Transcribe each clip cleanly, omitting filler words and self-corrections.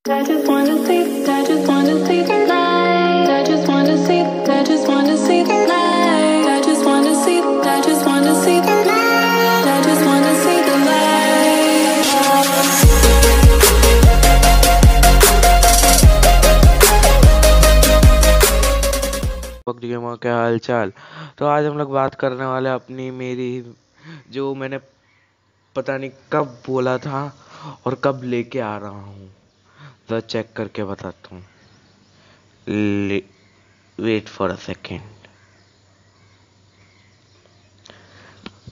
I just wanna see, I just wanna see the light. I just wanna see, I just wanna see the light. I just wanna see, I just wanna see the light. I just wanna see the light. Gamer क्या हाल चाल। तो आज हम लोग बात करने वाले अपनी मेरी जो मैंने पता नहीं कब बोला था और कब लेके आ रहा हूँ। तो चेक करके बताता हूँ। Wait for a second.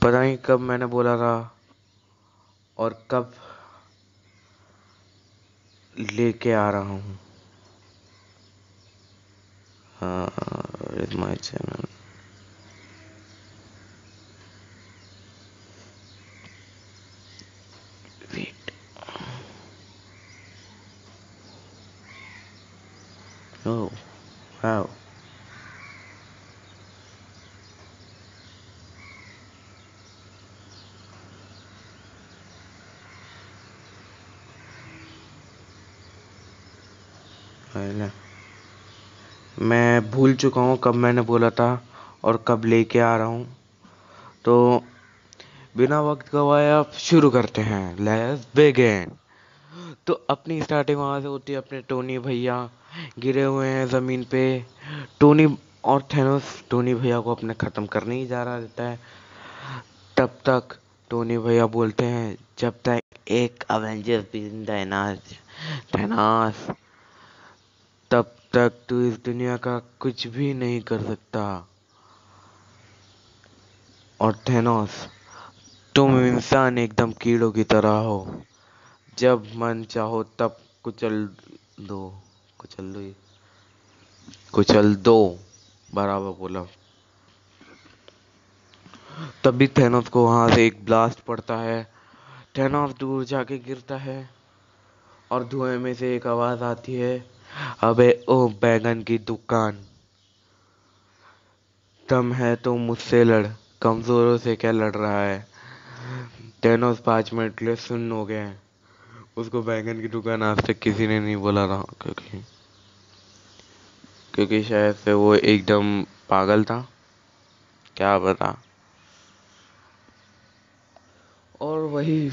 पता नहीं कब मैंने बोला था और कब लेके आ रहा हूँ। With my channel. Wait. Oh wow. मैं भूल चुका हूँ कब मैंने बोला था और कब लेके आ रहा हूँ। तो बिना वक्त गवाए अब शुरू करते हैं। Let's begin. तो अपनी स्टार्टिंग वहां से होती है। अपने टोनी भैया गिरे हुए हैं जमीन पे। टोनी और थेनोस टोनी भैया को अपने खत्म करने ही जा रहा रहता है। तब तक टोनी भैया बोलते हैं जब तक एक अवेंजर जिंदा है ना थेनोस, तब तक तू इस दुनिया का कुछ भी नहीं कर सकता। और थेनोस, तुम इंसान एकदम कीड़ों की तरह हो। जब मन चाहो तब कुचल दो। कुचल दो। कुचल दो। बराबर बोला। तभी थेनोस को वहां से एक ब्लास्ट पड़ता है। थेनोस दूर जाके गिरता है और धुएं में से एक आवाज आती है, अबे ओ बैगन की दुकान, दम है तो मुझसे लड़, कमजोरों से क्या लड़ रहा है। थेनोस 5 मिनट के लिए सुन्न हो गए हैं। उसको बैगन की दुकान आज तक किसी ने नहीं बोला रहा, क्योंकि शायद से वो एकदम पागल था, क्या पता। और वही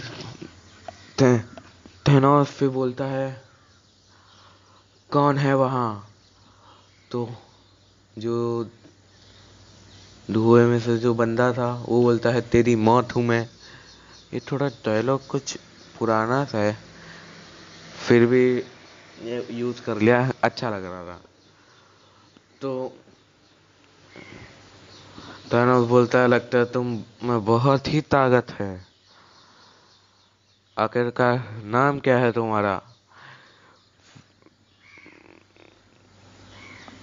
थे, थेनोस फिर बोलता है कौन है वहां। तो जो धुएं में से जो बंदा था वो बोलता है तेरी मौत हूं मैं। ये थोड़ा डायलॉग कुछ पुराना सा है, फिर भी ये यूज कर लिया, अच्छा लग रहा था। तो थेनोस बोलता है लगता है तुम में बहुत ही ताकत है। आखिरकार नाम क्या है तुम्हारा।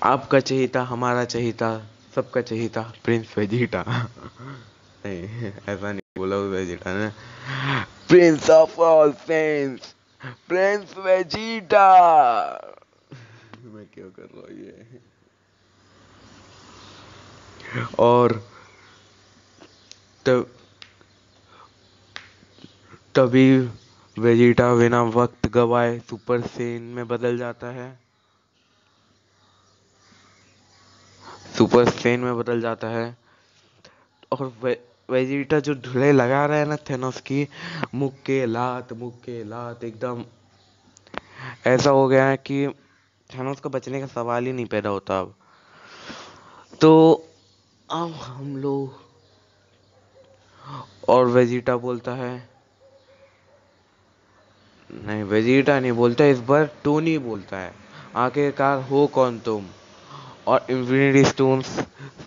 आपका चहेता, हमारा चहेता, सबका चहेता प्रिंस वेजिटा। नहीं, ऐसा नहीं बोला उस वेजिटा ने। Prince of all sense, Prince Vegeta. मैं क्यों कर रहा हूँ ये। और तब तभी वेजिटा बिना वक्त गवाए सुपर सेन में बदल जाता है। सुपर सेन में बदल जाता है। और वेजिटा जो धुले लगा रहा है ना थेनोस की, मुक्के लात एकदम ऐसा हो गया है कि थेनोस को बचने का सवाल ही नहीं पैदा होता अब। तो अब हम लोग, और वेजिटा बोलता है, नहीं वेजिटा नहीं बोलता, इस बार टोनी बोलता है आखिरकार हो कौन तुम। और इन्फिनिटी स्टोन्स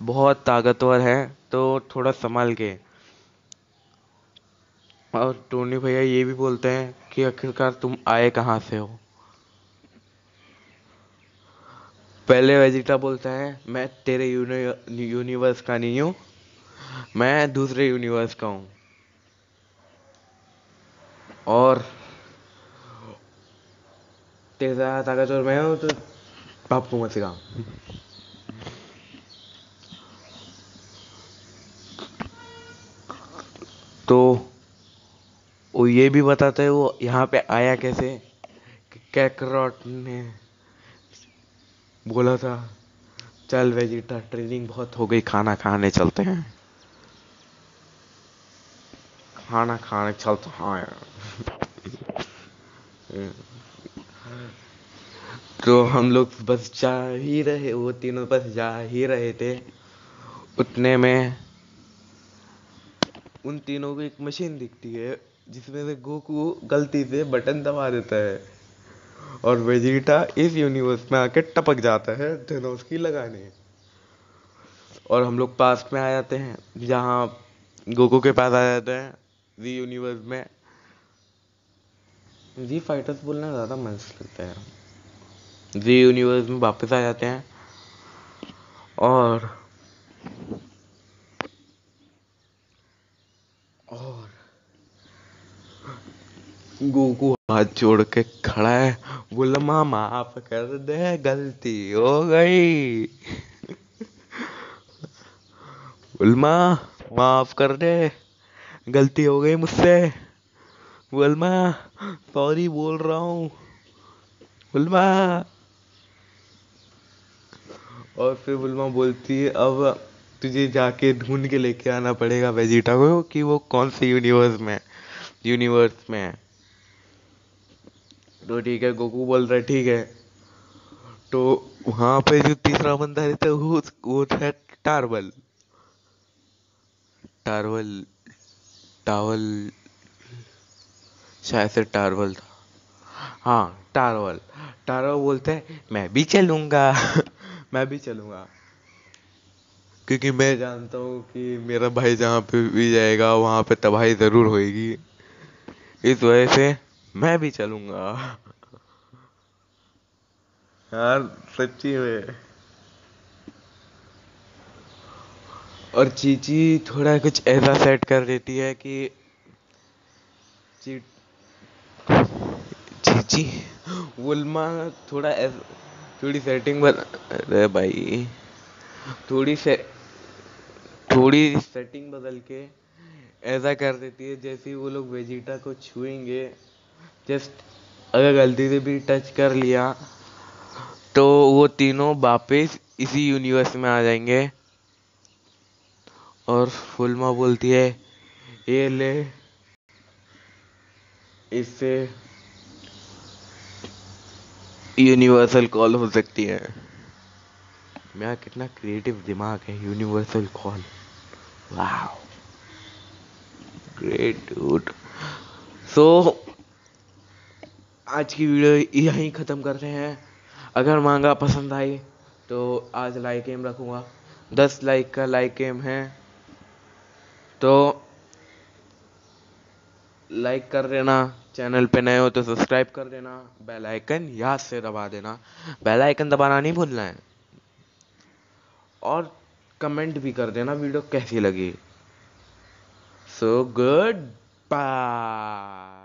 बहुत ताकतवर हैं, तो थोड़ा संभाल के। और टोनी भैया ये भी बोलते हैं कि आखिरकार तुम आए कहाँ से हो। पहले वेजिटा बोलता है मैं तेरे यूनिवर्स का नहीं हूँ, मैं दूसरे यूनिवर्स का हूँ। और तेरे ज्यादा ताकतवर मैं हूँ तो बाप को मत सिखा। तो वो ये भी बताता है वो यहाँ पे आया कैसे, कैकरॉट ने बोला था चल वेजिटा ट्रेनिंग बहुत हो गई, खाना खाने चलते हैं, खाना खाने चलते हाँ यार। तो हम लोग बस जा ही रहे, वो तीनों बस जा ही रहे थे, उतने में उन तीनों को एक मशीन दिखती है जिसमें से गोकू गलती से बटन दबा देता है और वेजिटा इस यूनिवर्स में आके टपक जाता है धनुष की लगाने। और हम लोग पास में आ जाते हैं जहाँ गोकू के पास आ जाते हैं जी यूनिवर्स में। जी फाइटर्स बोलना ज़्यादा मस्त लगता है। जी यूनिवर्स में वापस आ जाते हैं और गोकू हाथ जोड़ के खड़ा है, बोला माँ माफ कर दे गलती हो गई। बोल माँ माफ कर दे गलती हो गई मुझसे। बोल माँ सॉरी बोल रहा हूँ। बोल माँ। और फिर बुलमा बोलती है अब तुझे जाके ढूंढ के लेके आना पड़ेगा वेजिटा को कि वो कौन से यूनिवर्स में है। तो ठीक है, गोकू बोल रहा है ठीक है। तो वहां पे जो तीसरा बंदा रहता है वो था टारवल। टारवल टावल शायद से टारवल था। हाँ टारवल। टारवल बोलते है मैं भी चलूंगा। मैं भी चलूंगा क्योंकि मैं जानता हूँ कि मेरा भाई जहाँ पे भी जाएगा वहां पे तबाही जरूर होगी, इस वजह से मैं भी चलूंगा। यार सच्ची में। और चीची थोड़ा कुछ ऐसा सेट कर देती है कि ची, चीची वुल्मा थोड़ा थोड़ी सेटिंग अरे भाई थोड़ी से थोड़ी सेटिंग बदल के ऐसा कर देती है जैसे वो लोग वेजिटा को छुएंगे, जस्ट अगर गलती से भी टच कर लिया तो वो तीनों वापस इसी यूनिवर्स में आ जाएंगे। और फुलमा बोलती है ये ले, इससे यूनिवर्सल कॉल हो सकती है। मेरा कितना क्रिएटिव दिमाग है, यूनिवर्सल कॉल, वाह ग्रेट डूड। सो आज की वीडियो यहीं ख़त्म करते हैं। अगर मांगा पसंद आई तो आज लाइक एम रखूँगा, 10 लाइक का लाइक एम है, तो लाइक कर देना। चैनल पे नए हो तो सब्सक्राइब कर देना, बेल आइकन याद से दबा देना, बेल आइकन दबाना नहीं भूलना है। और कमेंट भी कर देना वीडियो कैसी लगी। So good bye.